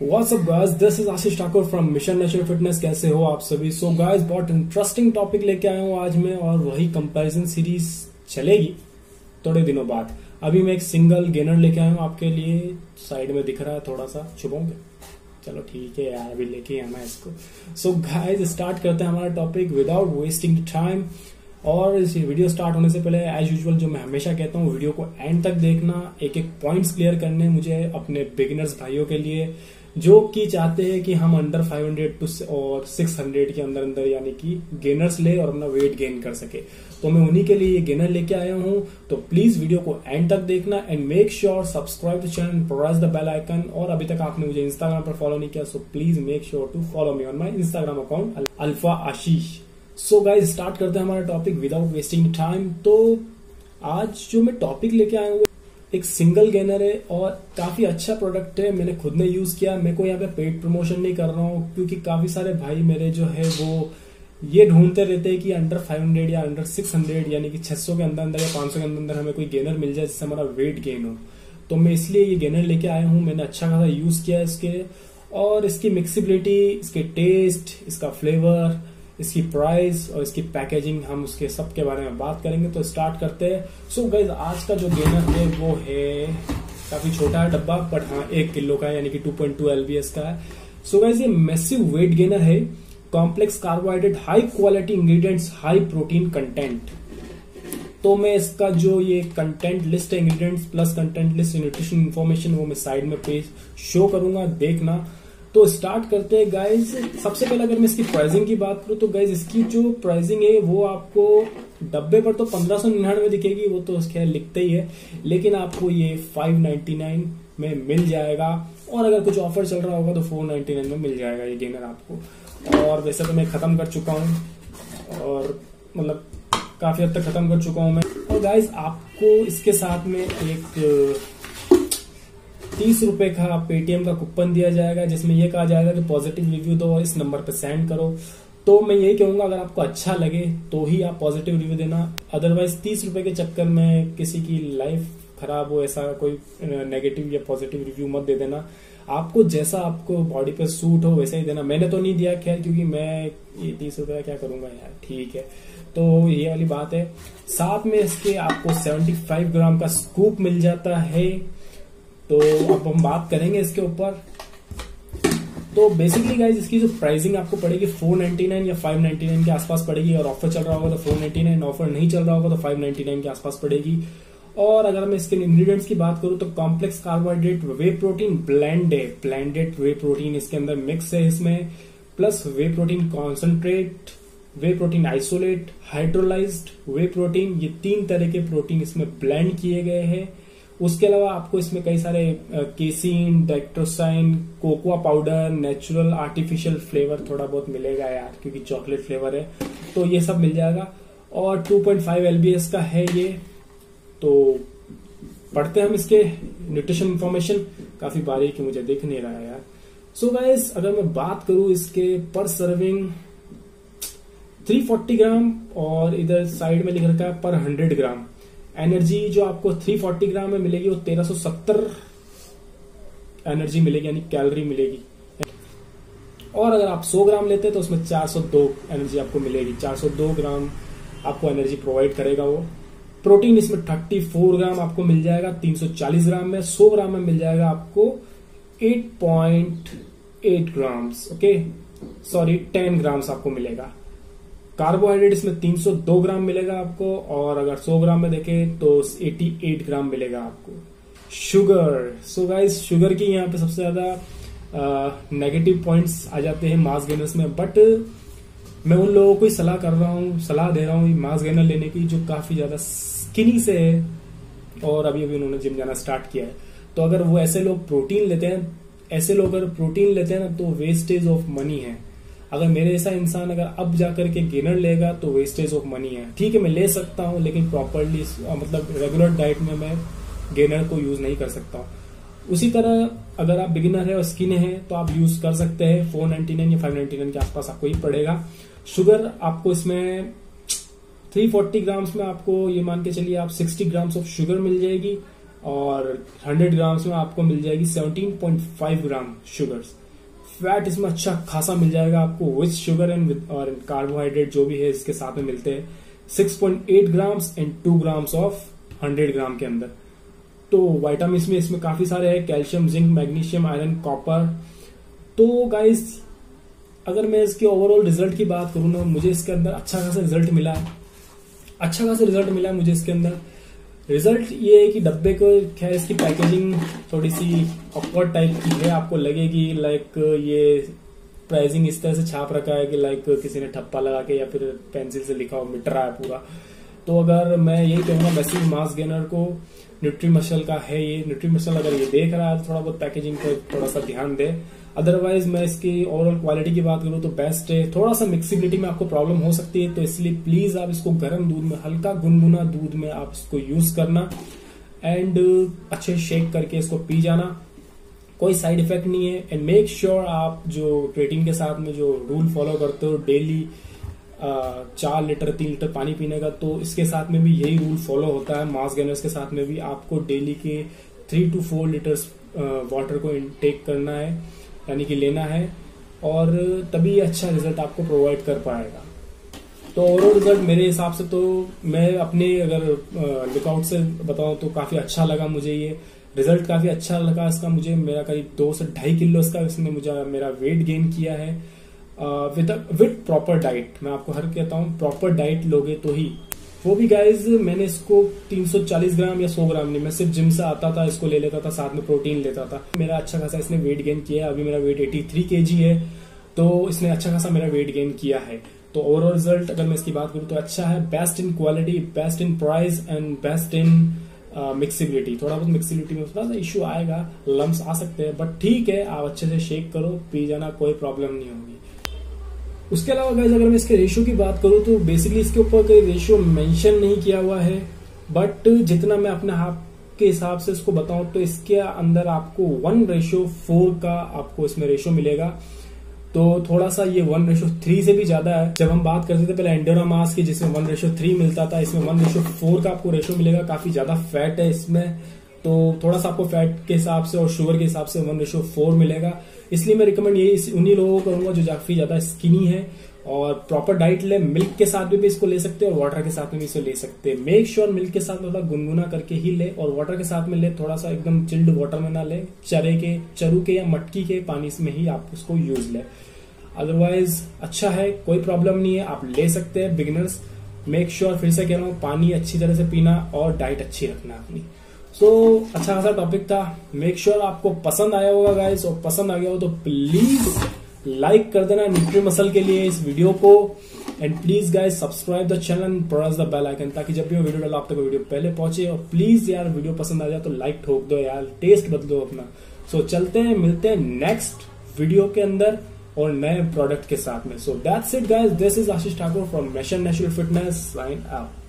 WhatsApp guys, this is Ashish Thakur from Mission Natural fitness. कैसे हो आप सभी? सो गाइस, बहुत इंटरेस्टिंग टॉपिक लेके आया हूँ आज मैं, और वही कंपैरिजन सीरीज चलेगी थोड़े दिनों बाद। अभी मैं एक सिंगल गेनर लेके आया हूँ आपके लिए। साइड में दिख रहा है, थोड़ा सा छुपाऊंगे? चलो ठीक है यार, अभी लेके आना है इसको। सो गाइस, स्टार्ट करते हैं हमारा टॉपिक विदाउट वेस्टिंग टाइम। और इस वीडियो स्टार्ट होने से पहले एज यूजुअल जो मैं हमेशा कहता हूँ, वीडियो को एंड तक देखना, एक एक पॉइंट्स क्लियर करने मुझे अपने बिगिनर्स भाइयों के लिए, जो कि चाहते हैं कि हम अंडर 500 और 600 के अंदर अंदर यानी कि गेनर्स ले और अपना वेट गेन कर सके। तो मैं उन्हीं के लिए ये गेनर लेके आया हूँ। तो प्लीज वीडियो को एंड तक देखना and make sure subscribe the channel, press the bell icon. और अभी तक आपने मुझे इंस्टाग्राम पर फॉलो नहीं किया, so please make sure to follow me on my Instagram account Alpha Ashish. So guys, start करते हैं हमारा टॉपिक विदाउट वेस्टिंग टाइम। तो आज जो मैं टॉपिक लेके आया हूँ एक सिंगल गेनर है और काफी अच्छा प्रोडक्ट है। मैंने खुद ने यूज किया। मेरे को यहाँ पे पेड प्रमोशन नहीं कर रहा हूँ, क्योंकि काफी सारे भाई मेरे जो है वो ये ढूंढते रहते हैं कि अंडर 500 या अंडर 600 यानी कि 600 के अंदर अंदर या 500 के अंदर अंदर हमें कोई गेनर मिल जाए जिससे हमारा वेट गेन हो। तो मैं इसलिए ये गेनर लेके आया हूँ। मैंने अच्छा खासा यूज किया है इसके, और इसकी मिक्सिबिलिटी, इसके टेस्ट, इसका फ्लेवर, इसकी प्राइस और इसकी पैकेजिंग, हम उसके सब के बारे में बात करेंगे। तो स्टार्ट करते हैं। सो गाइस, आज का जो गेनर है वो है काफी छोटा है डब्बा, बट हाँ 1 किलो का है, यानी कि 2.2 LBS का है। सो गाइस, ये मैसिव वेट गेनर है। Complex carbohydrate, high quality ingredients, high protein content. तो मैं इसका जो ये कंटेंट लिस्ट है, ingredients plus content list, nutrition information, वो मैं साइड में पेज शो करूंगा, देखना। तो स्टार्ट करते हैं गाइज। सबसे पहले अगर मैं इसकी प्राइसिंग की बात करूं तो गाइज इसकी जो प्राइसिंग है वो आपको डब्बे पर तो 1599 दिखेगी, वो तो खैर लिखते ही है, लेकिन आपको ये 599 में मिल जाएगा। और अगर कुछ ऑफर चल रहा होगा तो 499 में मिल जाएगा ये गेनर आपको। और वैसे तो मैं खत्म कर चुका हूँ, और मतलब काफी हद तक खत्म कर चुका हूँ मैं। और गाइज, आपको इसके साथ में एक 30 रुपए का पेटीएम का कूपन दिया जाएगा, जिसमें यह कहा जाएगा कि पॉजिटिव रिव्यू दो और इस नंबर पे सेंड करो। तो मैं यही कहूंगा, अगर आपको अच्छा लगे तो ही आप पॉजिटिव रिव्यू देना, अदरवाइज 30 रुपए के चक्कर में किसी की लाइफ खराब हो ऐसा कोई नेगेटिव या पॉजिटिव रिव्यू मत दे देना। आपको जैसा आपको बॉडी पे सूट हो वैसे ही देना। मैंने तो नहीं दिया खैर, क्योंकि मैं ये 30 रुपए क्या करूंगा यार, ठीक है। तो ये वाली बात है। साथ में इसके आपको 75 ग्राम का स्कूप मिल जाता है। तो अब हम बात करेंगे इसके ऊपर। तो बेसिकली गाइज, इसकी जो प्राइसिंग आपको पड़ेगी 499 या 599 के आसपास पड़ेगी। और ऑफर चल रहा होगा तो 499, ऑफर नहीं चल रहा होगा तो 599 के आसपास पड़ेगी। और अगर मैं इसके इंग्रेडिएंट्स की बात करूं तो कॉम्प्लेक्स कार्बोहाइड्रेट वे प्रोटीन ब्लेंडेड वे प्रोटीन इसके अंदर मिक्स है इसमें, प्लस वे प्रोटीन कॉन्सेंट्रेट, वे प्रोटीन आइसोलेट, हाइड्रोलाइज्ड वे प्रोटीन, ये 3 तरह के प्रोटीन इसमें ब्लेंड किए गए हैं। उसके अलावा आपको इसमें कई सारे casein, dextrose, cocoa powder, natural artificial flavour थोड़ा बहुत मिलेगा यार, क्योंकि चॉकलेट फ्लेवर है, तो ये सब मिल जाएगा। और 2.5 LBS का है ये। तो पढ़ते हैं हम इसके न्यूट्रिशन इंफॉर्मेशन। काफी बारीक मुझे दिख नहीं रहा है यार। सो गाइस, अगर मैं बात करूं इसके पर सर्विंग 340 ग्राम, और इधर साइड में लिख रखा है पर 100 ग्राम। एनर्जी जो आपको 340 ग्राम में मिलेगी वो 1370 एनर्जी मिलेगी, यानी कैलोरी मिलेगी। और अगर आप 100 ग्राम लेते हैं तो उसमें 402 एनर्जी आपको मिलेगी। 402 ग्राम आपको एनर्जी प्रोवाइड करेगा वो। प्रोटीन इसमें 34 ग्राम आपको मिल जाएगा 340 ग्राम में। 100 ग्राम में मिल जाएगा आपको 8.8 ग्राम्स, ओके सॉरी 10 ग्राम्स आपको मिलेगा। कार्बोहाइड्रेट इसमें 302 ग्राम मिलेगा आपको, और अगर 100 ग्राम में देखें तो 88 ग्राम मिलेगा आपको। शुगर, सो गाइस, शुगर की यहाँ पे सबसे ज्यादा नेगेटिव पॉइंट्स आ जाते हैं मास गेनर्स में, बट मैं उन लोगों को ही सलाह दे रहा हूँ मास गेनर लेने की जो काफी ज्यादा स्किनी से है और अभी उन्होंने जिम जाना स्टार्ट किया है। तो अगर वो ऐसे लोग प्रोटीन लेते हैं, ना, तो वेस्टेज ऑफ मनी है। अगर मेरे जैसा इंसान अगर अब जाकर के गेनर लेगा तो वेस्टेज ऑफ मनी है। ठीक है, मैं ले सकता हूँ, लेकिन प्रॉपरली मतलब रेगुलर डाइट में मैं गेनर को यूज नहीं कर सकता हूँ। उसी तरह अगर आप बिगिनर है और स्किन है तो आप यूज कर सकते हैं। 499 या 599 के आसपास आपको ही पड़ेगा। शुगर आपको इसमें 340 ग्राम्स में आपको ये मान के चलिए आप 60 ग्राम्स ऑफ शुगर मिल जाएगी। और 100 ग्राम्स में आपको मिल जाएगी 17.5 ग्राम शुगर्स। फैट इसमें अच्छा खासा मिल जाएगा आपको विद शुगर एंड और कार्बोहाइड्रेट जो भी है इसके साथ में मिलते हैं 6.8 ग्राम्स एंड 2 ग्राम्स ऑफ 100 ग्राम के अंदर। तो विटामिन में इसमें काफी सारे हैं, calcium, zinc, magnesium, iron, copper. तो गाइस अगर मैं इसके ओवरऑल रिजल्ट की बात करूँ ना, मुझे इसके अंदर अच्छा खासा रिजल्ट मिला है मुझे इसके अंदर। रिजल्ट ये है कि डब्बे को खैर इसकी पैकेजिंग थोड़ी सी ऑकवर्ड टाइप की है, आपको लगेगी लाइक ये प्राइसिंग इस तरह से छाप रखा है कि लाइक किसी ने ठप्पा लगा के या फिर पेंसिल से लिखा हो, मिट रहा है पूरा। तो अगर मैं यही कहूंगा मैसिव मास गेनर को न्यूट्रीमसल का है ये, न्यूट्रीमसल अगर ये देख रहा है तो थोड़ा बहुत पैकेजिंग पर थोड़ा सा ध्यान दे। अदरवाइज मैं इसकी ओवरऑल क्वालिटी की बात करूं तो बेस्ट है। थोड़ा सा मिक्सिबिलिटी में आपको प्रॉब्लम हो सकती है, तो इसलिए प्लीज आप इसको गर्म दूध में, हल्का गुनगुना दूध में आप इसको यूज करना एंड अच्छे शेक करके इसको पी जाना। कोई साइड इफेक्ट नहीं है। एंड मेक श्योर आप जो क्रिएटिन के साथ में जो रूल फॉलो करते हो डेली 4 लीटर 3 लीटर पानी पीने का, तो इसके साथ में भी यही रूल फॉलो होता है। मास गेनर्स के साथ में भी आपको डेली के 3 to 4 लीटर्स वाटर को इनटेक करना है, यानी कि लेना है, और तभी अच्छा रिजल्ट आपको प्रोवाइड कर पाएगा। तो ओवरऑल रिजल्ट मेरे हिसाब से तो मैं अपने अगर लुकआउट से बताऊं तो काफी अच्छा लगा मुझे, ये रिजल्ट काफी अच्छा लगा इसका मुझे। मेरा करीब 2 से 2.5 किलो इसका इसने मुझे मेरा वेट गेन किया है विद प्रॉपर डाइट। मैं आपको हर कहता हूँ प्रॉपर डाइट लोगे तो ही, वो भी गाइज मैंने इसको 340 ग्राम या 100 ग्राम नहीं, मैं सिर्फ जिम से आता था इसको ले लेता था, साथ में प्रोटीन लेता था। मेरा अच्छा खासा इसने वेट गेन किया है। अभी मेरा वेट 83 kg है, तो इसने अच्छा खासा मेरा वेट गेन किया है। तो ओवरऑल रिजल्ट अगर मैं इसकी बात करूँ तो अच्छा है। Best in quality, best in price and best in mixability. थोड़ा बहुत मिक्सिबिलिटी में थोड़ा सा इश्यू आएगा, लम्स आ सकते हैं, बट ठीक है, आप अच्छे से शेक करो, पी जाना, कोई प्रॉब्लम नहीं होगी। उसके अलावा गाइस अगर मैं इसके रेशियो की बात करूं तो बेसिकली इसके ऊपर कोई रेशियो मेंशन नहीं किया हुआ है, बट जितना मैं अपने हाथ के हिसाब से इसको बताऊं तो इसके अंदर आपको 1:4 का आपको इसमें रेशियो मिलेगा। तो थोड़ा सा ये 1:3 से भी ज्यादा है। जब हम बात करते थे पहले एंडोरा मास की जिसमें 1:3 मिलता था, इसमें 1:4 का आपको रेशियो मिलेगा। काफी ज्यादा फैट है इसमें, तो थोड़ा सा आपको फैट के हिसाब से और शुगर के हिसाब से 1:4 मिलेगा। इसलिए मैं रिकमेंड यही उन्हीं लोगों को करूंगा जो काफी ज्यादा स्किनी है और प्रॉपर डाइट ले। मिल्क के साथ भी इसको ले सकते हैं और वाटर के साथ में भी इसको ले सकते हैं। मेक श्योर मिल्क के साथ थोड़ा गुनगुना करके ही ले, और वाटर के साथ में ले, थोड़ा सा एकदम चिल्ड वाटर में ना ले, चरू के या मटकी के पानी में ही आप उसको यूज ले। अदरवाइज अच्छा है, कोई प्रॉब्लम नहीं है, आप ले सकते हैं बिगिनर्स। मेक श्योर फिर से कह रहा हूँ, पानी अच्छी तरह से पीना और डाइट अच्छी रखना अपनी। अच्छा खासा टॉपिक था। मेक श्योर आपको पसंद आया होगा गाइस, और पसंद आ गया हो तो प्लीज लाइक कर देना न्यूट्रीमसल के लिए इस वीडियो को। And please guys subscribe the channel and press the bell icon, ताकि जब भी मैं वीडियो डाला आप तक वीडियो पहले पहुंचे। और प्लीज यार वीडियो पसंद आ जाए तो लाइक ठोक दो यार, टेस्ट बदलो अपना। चलते हैं, मिलते हैं नेक्स्ट वीडियो के अंदर और नए प्रोडक्ट के साथ में। So that's it guys, this is Ashish Thakur from Mission Natural Fitness, sign out.